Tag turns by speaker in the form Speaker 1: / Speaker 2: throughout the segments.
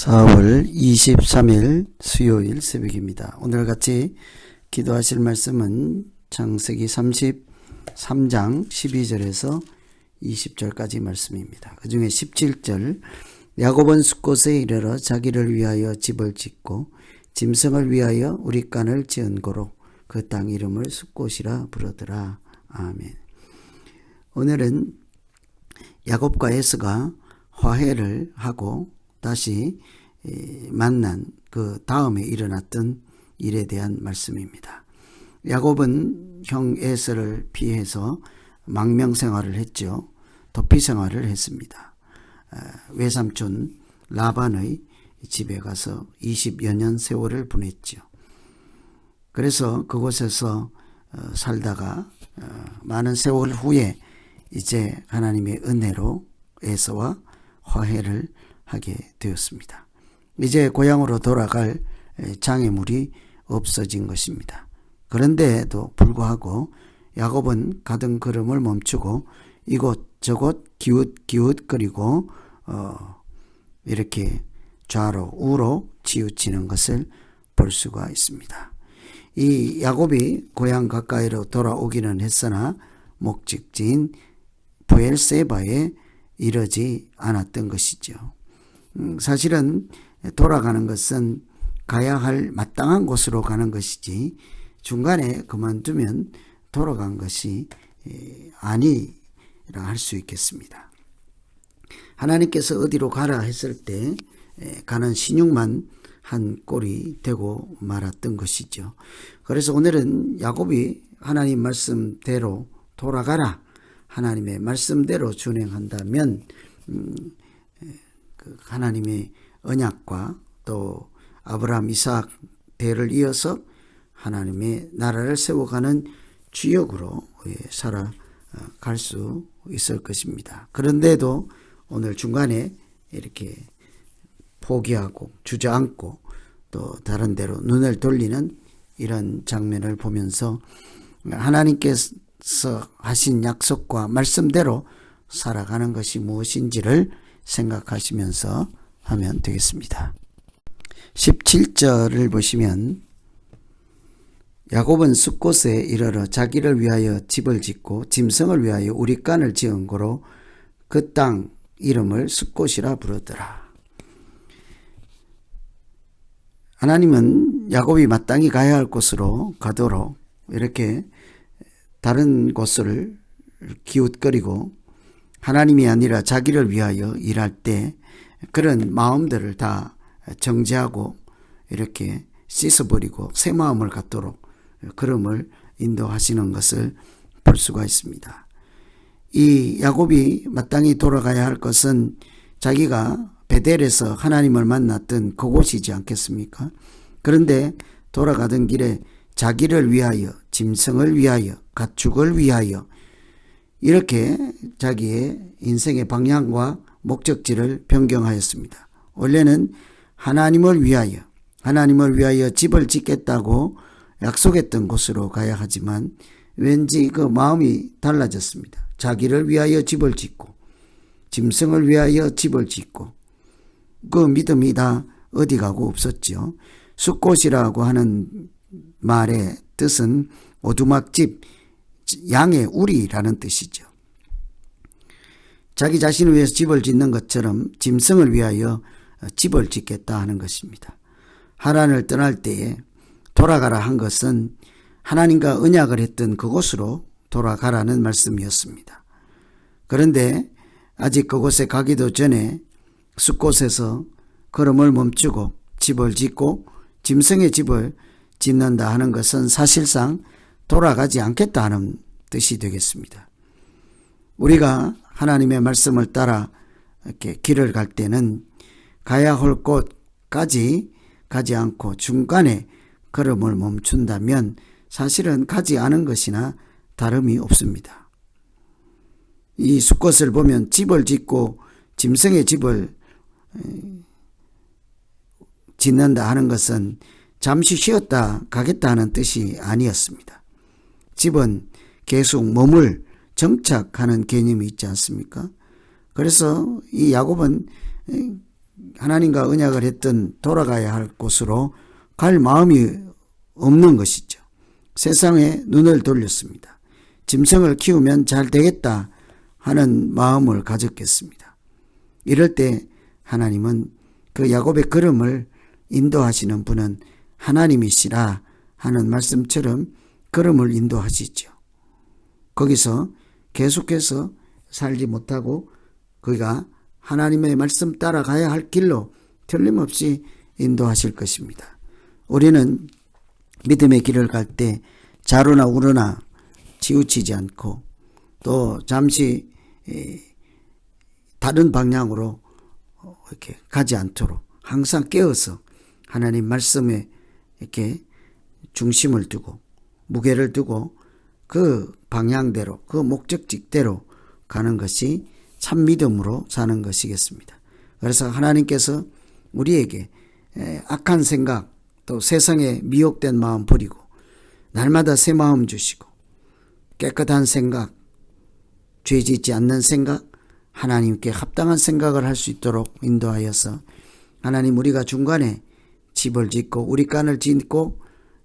Speaker 1: 4월 23일 수요일 새벽입니다. 오늘 같이 기도하실 말씀은 창세기 33장 12절에서 20절까지 말씀입니다. 그 중에 17절 야곱은 숫곳에 이르러 자기를 위하여 집을 짓고 짐승을 위하여 우리간을 지은 고로 그 땅 이름을 숫곳이라 부르더라. 아멘. 오늘은 야곱과 에서가 화해를 하고 다시 만난 그 다음에 일어났던 일에 대한 말씀입니다. 야곱은 형 에서를 피해서 망명 생활을 했죠. 도피 생활을 했습니다. 외삼촌 라반의 집에 가서 20여 년 세월을 보냈죠. 그래서 그곳에서 살다가 많은 세월 후에 이제 하나님의 은혜로 에서와 화해를 하게 되었습니다. 이제 고향으로 돌아갈 장애물이 없어진 것입니다. 그런데도 불구하고 야곱은 가던 걸음을 멈추고 이곳저곳 기웃기웃거리고 이렇게 좌로 우로 치우치는 것을 볼 수가 있습니다. 이 야곱이 고향 가까이로 돌아오기는 했으나 목적지인 브엘세바에 이르지 않았던 것이죠. 사실은 돌아가는 것은 가야 할 마땅한 곳으로 가는 것이지 중간에 그만두면 돌아간 것이 아니라 할 수 있겠습니다. 하나님께서 어디로 가라 했을 때 가는 신용만 한 꼴이 되고 말았던 것이죠. 그래서 오늘은 야곱이 하나님 말씀대로 돌아가라, 하나님의 말씀대로 준행한다면 하나님의 언약과 또 아브라함, 이삭 대를 이어서 하나님의 나라를 세워가는 주역으로 살아갈 수 있을 것입니다. 그런데도 오늘 중간에 이렇게 포기하고 주저앉고 또 다른 데로 눈을 돌리는 이런 장면을 보면서 하나님께서 하신 약속과 말씀대로 살아가는 것이 무엇인지를 생각하시면서 하면 되겠습니다. 17절을 보시면 야곱은 숫곳에 이르러 자기를 위하여 집을 짓고 짐승을 위하여 우리간을 지은 고로 그 땅 이름을 숫곳이라 부르더라. 하나님은 야곱이 마땅히 가야 할 곳으로 가도록 이렇게 다른 곳을 기웃거리고 하나님이 아니라 자기를 위하여 일할 때 그런 마음들을 다 정죄하고 이렇게 씻어버리고 새 마음을 갖도록 걸음을 인도하시는 것을 볼 수가 있습니다. 이 야곱이 마땅히 돌아가야 할 것은 자기가 베델에서 하나님을 만났던 그곳이지 않겠습니까? 그런데 돌아가던 길에 자기를 위하여, 짐승을 위하여, 가축을 위하여 이렇게 자기의 인생의 방향과 목적지를 변경하였습니다. 원래는 하나님을 위하여 집을 짓겠다고 약속했던 곳으로 가야 하지만 왠지 그 마음이 달라졌습니다. 자기를 위하여 집을 짓고 짐승을 위하여 집을 짓고 그 믿음이 다 어디 가고 없었죠. 숫곳이라고 하는 말의 뜻은 오두막집, 양의 우리라는 뜻이죠. 자기 자신을 위해서 집을 짓는 것처럼 짐승을 위하여 집을 짓겠다 하는 것입니다. 하란을 떠날 때에 돌아가라 한 것은 하나님과 언약을 했던 그곳으로 돌아가라는 말씀이었습니다. 그런데 아직 그곳에 가기도 전에 숫곳에서 걸음을 멈추고 집을 짓고 짐승의 집을 짓는다 하는 것은 사실상 돌아가지 않겠다 하는 뜻이 되겠습니다. 우리가 하나님의 말씀을 따라 이렇게 길을 갈 때는 가야 할 곳까지 가지 않고 중간에 걸음을 멈춘다면 사실은 가지 않은 것이나 다름이 없습니다. 이 숫곳을 보면 집을 짓고 짐승의 집을 짓는다 하는 것은 잠시 쉬었다 가겠다 하는 뜻이 아니었습니다. 집은 계속 몸을 정착하는 개념이 있지 않습니까? 그래서 이 야곱은 하나님과 언약을 했던 돌아가야 할 곳으로 갈 마음이 없는 것이죠. 세상에 눈을 돌렸습니다. 짐승을 키우면 잘 되겠다 하는 마음을 가졌겠습니다. 이럴 때 하나님은 그 야곱의 걸음을 인도하시는 분은 하나님이시라 하는 말씀처럼 걸음을 인도하시죠. 거기서 계속해서 살지 못하고 그가 하나님의 말씀 따라가야 할 길로 틀림없이 인도하실 것입니다. 우리는 믿음의 길을 갈 때 자루나 우러나 치우치지 않고 또 잠시 다른 방향으로 이렇게 가지 않도록 항상 깨어서 하나님 말씀에 이렇게 중심을 두고 무게를 두고 그 방향대로 그 목적지대로 가는 것이 참 믿음으로 사는 것이겠습니다. 그래서 하나님께서 우리에게 악한 생각 또 세상에 미혹된 마음 버리고 날마다 새 마음 주시고 깨끗한 생각, 죄 짓지 않는 생각, 하나님께 합당한 생각을 할 수 있도록 인도하여서 하나님 우리가 중간에 집을 짓고 우리 간을 짓고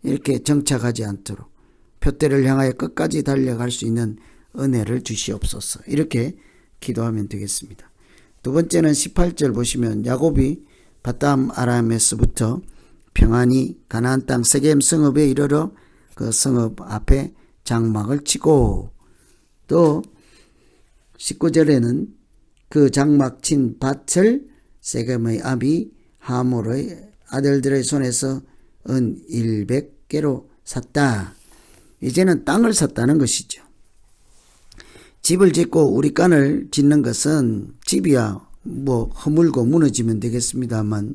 Speaker 1: 이렇게 정착하지 않도록 표대를 향하여 끝까지 달려갈 수 있는 은혜를 주시옵소서. 이렇게 기도하면 되겠습니다. 두 번째는 18절 보시면 야곱이 바담 아람에서부터 평안히 가나안 땅 세겜 성읍에 이르러 그 성읍 앞에 장막을 치고 또 19절에는 그 장막 친 밭을 세겜의 아비 하몰의 아들들의 손에서 은 100개로 샀다. 이제는 땅을 샀다는 것이죠. 집을 짓고 우리 간을 짓는 것은 집이야 뭐 허물고 무너지면 되겠습니다만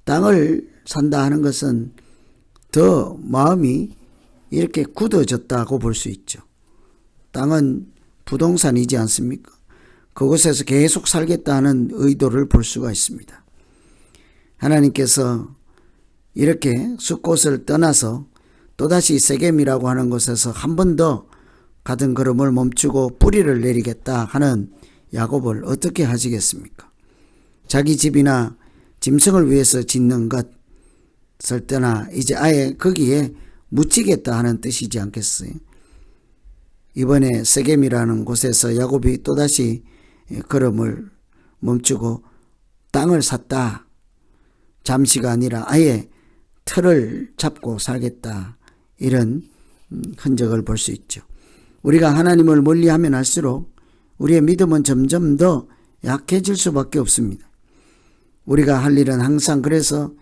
Speaker 1: 땅을 산다 하는 것은 더 마음이 이렇게 굳어졌다고 볼 수 있죠. 땅은 부동산이지 않습니까? 그곳에서 계속 살겠다는 의도를 볼 수가 있습니다. 하나님께서 이렇게 숫곳을 떠나서 또다시 세겜이라고 하는 곳에서 한 번 더 가던 걸음을 멈추고 뿌리를 내리겠다 하는 야곱을 어떻게 하시겠습니까? 자기 집이나 짐승을 위해서 짓는 것을 떠나 이제 아예 거기에 묻히겠다 하는 뜻이지 않겠어요? 이번에 세겜이라는 곳에서 야곱이 또다시 걸음을 멈추고 땅을 샀다. 잠시가 아니라 아예 틀을 잡고 살겠다. 이런 흔적을 볼 수 있죠. 우리가 하나님을 멀리하면 할수록 우리의 믿음은 점점 더 약해질 수밖에 없습니다. 우리가 할 일은 항상 그래서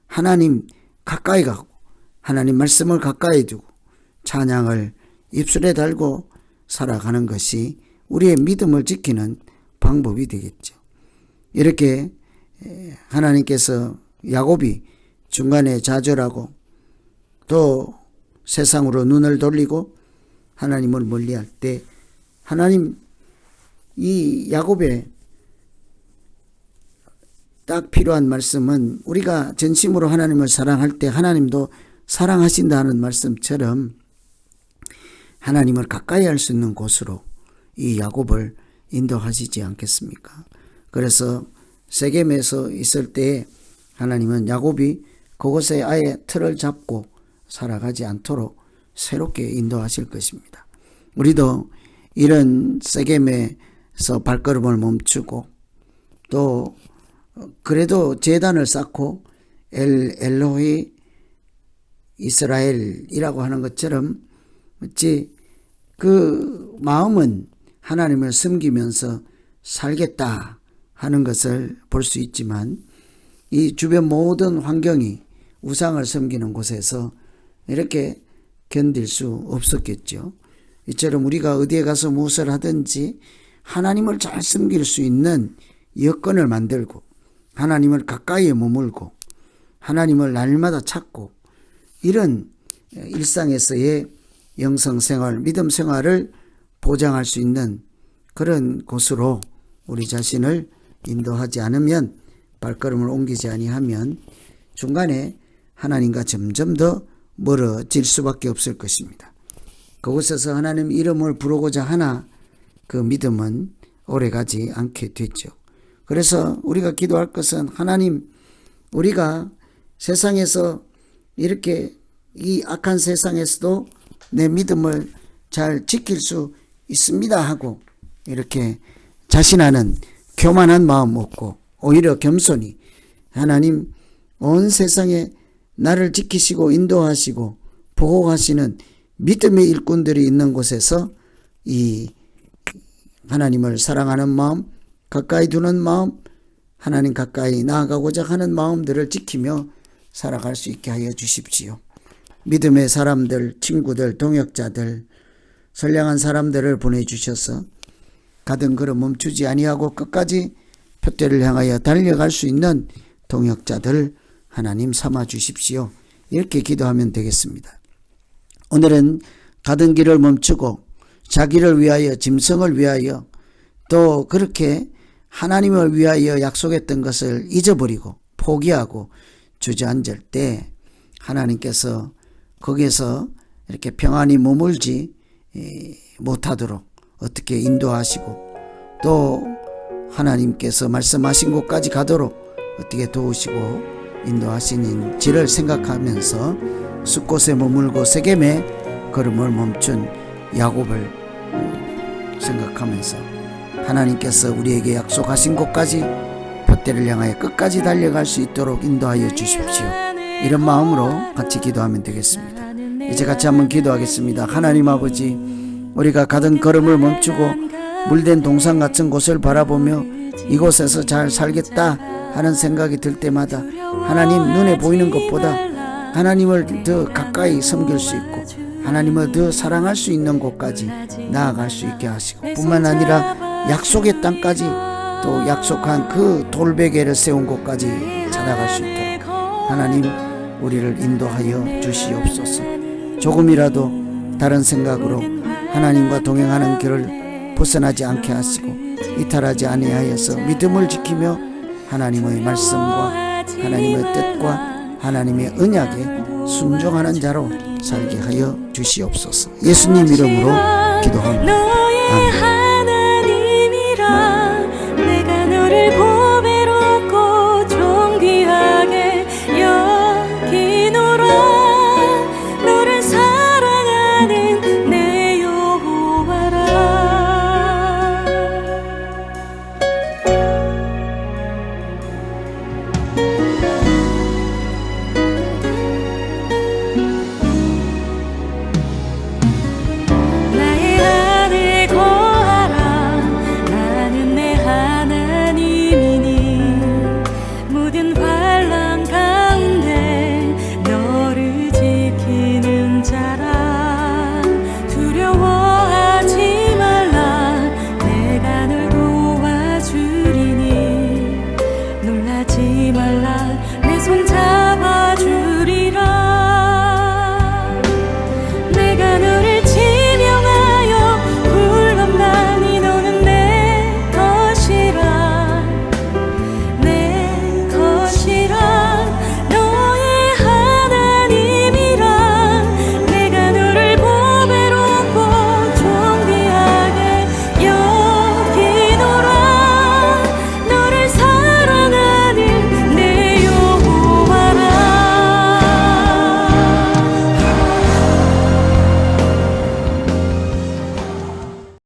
Speaker 1: 하나님 가까이 가고 하나님 말씀을 가까이 두고 찬양을 입술에 달고 살아가는 것이 우리의 믿음을 지키는 방법이 되겠죠. 이렇게 하나님께서 야곱이 중간에 좌절하고 또 세상으로 눈을 돌리고 하나님을 멀리할 때 하나님 이 야곱의 딱 필요한 말씀은 우리가 전심으로 하나님을 사랑할 때 하나님도 사랑하신다는 말씀처럼 하나님을 가까이 할 수 있는 곳으로 이 야곱을 인도하시지 않겠습니까? 그래서 세겜에서 있을 때 하나님은 야곱이 그곳에 아예 틀을 잡고 살아가지 않도록 새롭게 인도하실 것입니다. 우리도 이런 세겜에서 발걸음을 멈추고 또 그래도 제단을 쌓고 엘로히 이스라엘이라고 하는 것처럼 어찌 그 마음은 하나님을 섬기면서 살겠다 하는 것을 볼 수 있지만 이 주변 모든 환경이 우상을 섬기는 곳에서 이렇게 견딜 수 없었겠죠. 이처럼 우리가 어디에 가서 무엇을 하든지 하나님을 잘 섬길 수 있는 여건을 만들고 하나님을 가까이에 머물고 하나님을 날마다 찾고 이런 일상에서의 영성생활, 믿음생활을 보장할 수 있는 그런 곳으로 우리 자신을 인도하지 않으면 발걸음을 옮기지 아니하면 중간에 하나님과 점점 더 멀어질 수밖에 없을 것입니다. 그곳에서 하나님 이름을 부르고자 하나 그 믿음은 오래가지 않게 됐죠. 그래서 우리가 기도할 것은 하나님, 우리가 세상에서 이렇게 이 악한 세상에서도 내 믿음을 잘 지킬 수 있습니다 하고 이렇게 자신하는 교만한 마음 없고 오히려 겸손히 하나님 온 세상에 나를 지키시고 인도하시고 보호하시는 믿음의 일꾼들이 있는 곳에서 이 하나님을 사랑하는 마음, 가까이 두는 마음, 하나님 가까이 나아가고자 하는 마음들을 지키며 살아갈 수 있게 하여 주십시오. 믿음의 사람들, 친구들, 동역자들, 선량한 사람들을 보내주셔서 가던 걸음 멈추지 아니하고 끝까지 표대를 향하여 달려갈 수 있는 동역자들 하나님 삼아 주십시오. 이렇게 기도하면 되겠습니다. 오늘은 가던 길을 멈추고 자기를 위하여, 짐승을 위하여, 또 그렇게 하나님을 위하여 약속했던 것을 잊어버리고 포기하고 주저앉을 때 하나님께서 거기에서 이렇게 평안히 머물지 못하도록 어떻게 인도하시고 또 하나님께서 말씀하신 곳까지 가도록 어떻게 도우시고 인도하시는지를 생각하면서 숫곳에 머물고 세겜에 걸음을 멈춘 야곱을 생각하면서 하나님께서 우리에게 약속하신 곳까지 표대를 향하여 끝까지 달려갈 수 있도록 인도하여 주십시오. 이런 마음으로 같이 기도하면 되겠습니다. 이제 같이 한번 기도하겠습니다. 하나님 아버지, 우리가 가던 걸음을 멈추고 물된 동산 같은 곳을 바라보며 이곳에서 잘 살겠다 하는 생각이 들 때마다 하나님 눈에 보이는 것보다 하나님을 더 가까이 섬길 수 있고 하나님을 더 사랑할 수 있는 곳까지 나아갈 수 있게 하시고 뿐만 아니라 약속의 땅까지 또 약속한 그 돌베개를 세운 곳까지 찾아갈 수 있도록 하나님 우리를 인도하여 주시옵소서. 조금이라도 다른 생각으로 하나님과 동행하는 길을 벗어나지 않게 하시고 이탈하지 아니하여서 믿음을 지키며 하나님의 말씀과 하나님의 뜻과 하나님의 언약에 순종하는 자로 살게 하여 주시옵소서. 예수님 이름으로 기도합니다. 아멘.